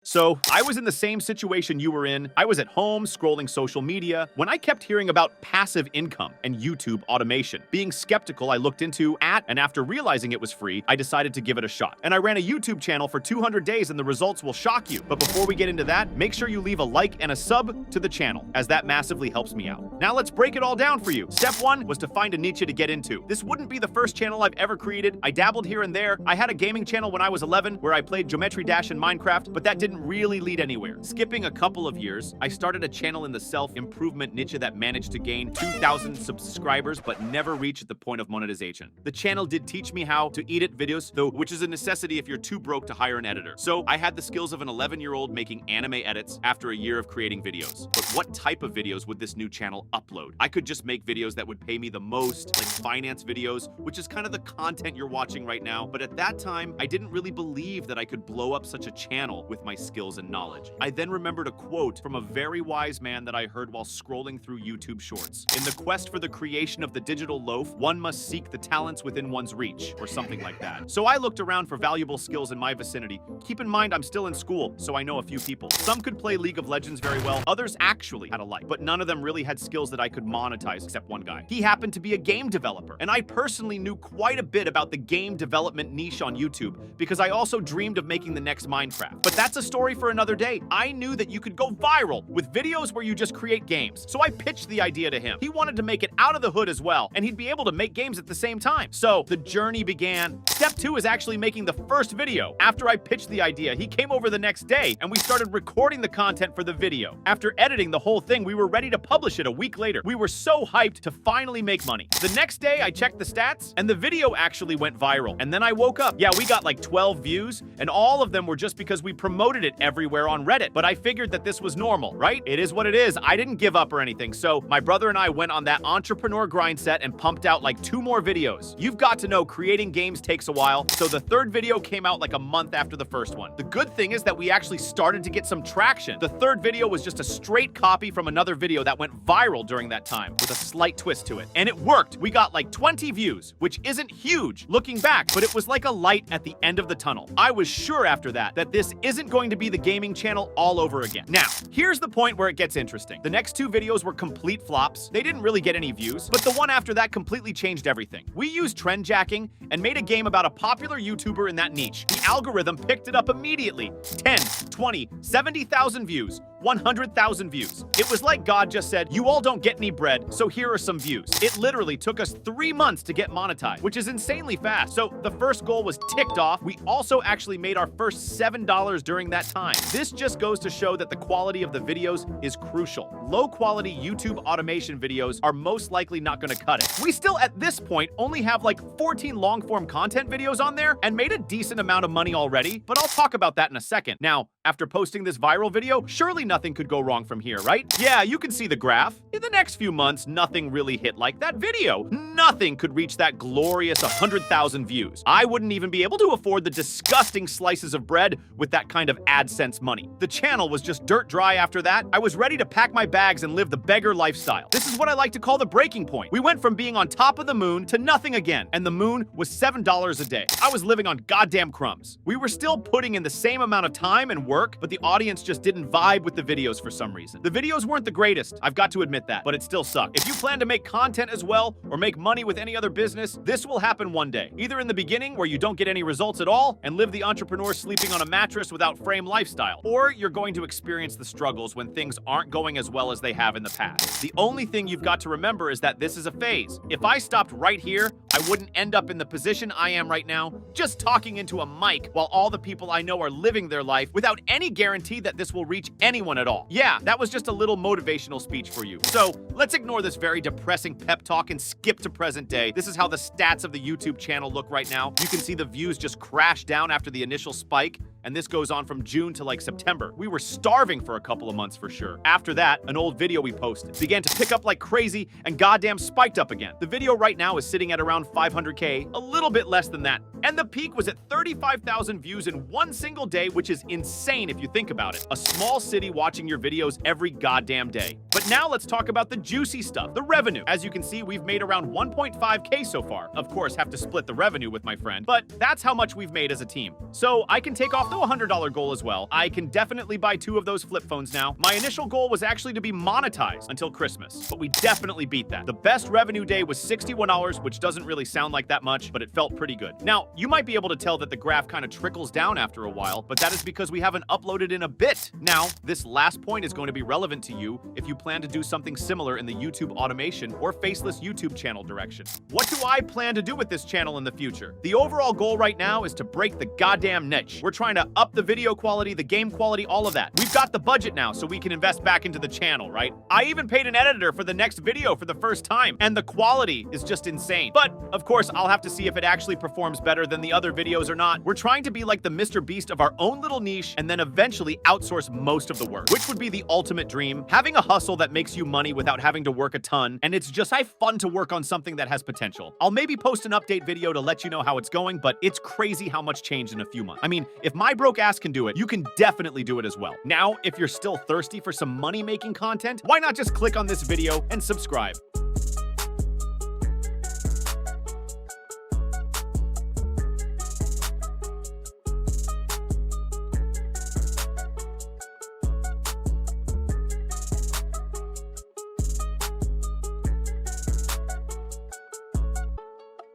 So, I was in the same situation you were in. I was at home scrolling social media when I kept hearing about passive income and YouTube automation. Being skeptical, I looked into and after realizing it was free, I decided to give it a shot. And I ran a YouTube channel for 200 days and the results will shock you. But before we get into that, make sure you leave a like and a sub to the channel, as that massively helps me out. Now let's break it all down for you. Step 1 was to find a niche to get into. This wouldn't be the first channel I've ever created. I dabbled here and there. I had a gaming channel when I was 11 where I played Geometry Dash and Minecraft, but that didn't really lead anywhere. Skipping a couple of years, I started a channel in the self-improvement niche that managed to gain 2,000 subscribers but never reached the point of monetization. The channel did teach me how to edit videos, though, which is a necessity if you're too broke to hire an editor. So I had the skills of an 11-year-old making anime edits after a year of creating videos. But what type of videos would this new channel upload? I could just make videos that would pay me the most, like finance videos, which is kind of the content you're watching right now. But at that time, I didn't really believe that I could blow up such a channel with my skills and knowledge. I then remembered a quote from a very wise man that I heard while scrolling through YouTube Shorts. In the quest for the creation of the digital loaf, one must seek the talents within one's reach, or something like that. So I looked around for valuable skills in my vicinity. Keep in mind, I'm still in school, so I know a few people. Some could play League of Legends very well, others actually had a life, but none of them really had skills that I could monetize except one guy. He happened to be a game developer, and I personally knew quite a bit about the game development niche on YouTube because I also dreamed of making the next Minecraft. But that's a story for another day. I knew that you could go viral with videos where you just create games. So I pitched the idea to him. He wanted to make it out of the hood as well, and he'd be able to make games at the same time. So the journey began. Step 2 is actually making the first video. After I pitched the idea, he came over the next day and we started recording the content for the video. After editing the whole thing, we were ready to publish it a week later. We were so hyped to finally make money. The next day, I checked the stats and the video actually went viral. And then I woke up. Yeah, we got like 12 views, and all of them were just because we promoted it everywhere on Reddit. But I figured that this was normal, right? It is what it is. I didn't give up or anything. So my brother and I went on that entrepreneur grind set and pumped out like 2 more videos. You've got to know creating games takes a while. So the third video came out like a month after the first one. The good thing is that we actually started to get some traction. The third video was just a straight copy from another video that went viral during that time with a slight twist to it. And it worked. We got like 20 views, which isn't huge looking back, but it was like a light at the end of the tunnel. I was sure after that this isn't going to be the gaming channel all over again. Now, here's the point where it gets interesting. The next 2 videos were complete flops. They didn't really get any views, but the one after that completely changed everything. We used trend jacking and made a game about a popular YouTuber in that niche. The algorithm picked it up immediately. 10, 20, 70,000 views. 100,000 views. It was like God just said, you all don't get any bread, so here are some views. It literally took us 3 months to get monetized, which is insanely fast. So the first goal was ticked off. We also actually made our first $7 during that time. This just goes to show that the quality of the videos is crucial. Low quality YouTube automation videos are most likely not gonna cut it. We still at this point only have like 14 long form content videos on there and made a decent amount of money already, but I'll talk about that in a second. Now, after posting this viral video, surely nothing could go wrong from here, right? Yeah, you can see the graph. In the next few months, nothing really hit like that video. Nothing could reach that glorious 100,000 views. I wouldn't even be able to afford the disgusting slices of bread with that kind of AdSense money. The channel was just dirt dry after that. I was ready to pack my bags and live the beggar lifestyle. This is what I like to call the breaking point. We went from being on top of the moon to nothing again, and the moon was $7 a day. I was living on goddamn crumbs. We were still putting in the same amount of time and work, but the audience just didn't vibe with the videos for some reason. The videos weren't the greatest, I've got to admit that, but it still sucked. If you plan to make content as well, or make money with any other business, this will happen one day. Either in the beginning, where you don't get any results at all, and live the entrepreneur sleeping on a mattress without frame lifestyle, or you're going to experience the struggles when things aren't going as well as they have in the past. The only thing you've got to remember is that this is a phase. If I stopped right here, I wouldn't end up in the position I am right now, just talking into a mic while all the people I know are living their life without any guarantee that this will reach anyone at all. Yeah, that was just a little motivational speech for you. So let's ignore this very depressing pep talk and skip to present day. This is how the stats of the YouTube channel look right now. You can see the views just crash down after the initial spike, and this goes on from June to like September. We were starving for a couple of months for sure. After that, an old video we posted began to pick up like crazy and goddamn spiked up again. The video right now is sitting at around 500K, a little bit less than that. And the peak was at 35,000 views in one single day, which is insane if you think about it. A small city watching your videos every goddamn day. But now let's talk about the juicy stuff, the revenue. As you can see, we've made around 1.5K so far. Of course, have to split the revenue with my friend, but that's how much we've made as a team. So I can take off though a $100 goal as well. I can definitely buy 2 of those flip phones now. My initial goal was actually to be monetized until Christmas, but we definitely beat that. The best revenue day was $61, which doesn't really sound like that much, but it felt pretty good. Now, you might be able to tell that the graph kind of trickles down after a while, but that is because we haven't uploaded in a bit. Now, this last point is going to be relevant to you if you plan to do something similar in the YouTube automation or Faceless YouTube channel direction. What do I plan to do with this channel in the future? The overall goal right now is to break the goddamn niche. We're trying to up the video quality, the game quality, all of that. We've got the budget now, so we can invest back into the channel, right? I even paid an editor for the next video for the first time, and the quality is just insane. But, of course, I'll have to see if it actually performs better than the other videos or not. We're trying to be like the Mr. Beast of our own little niche, and then eventually outsource most of the work, which would be the ultimate dream. Having a hustle that makes you money without having to work a ton, and it's just fun to work on something that has potential. I'll maybe post an update video to let you know how it's going, but it's crazy how much changed in a few months. I mean, if my broke ass can do it, you can definitely do it as well. Now, if you're still thirsty for some money-making content, why not just click on this video and subscribe?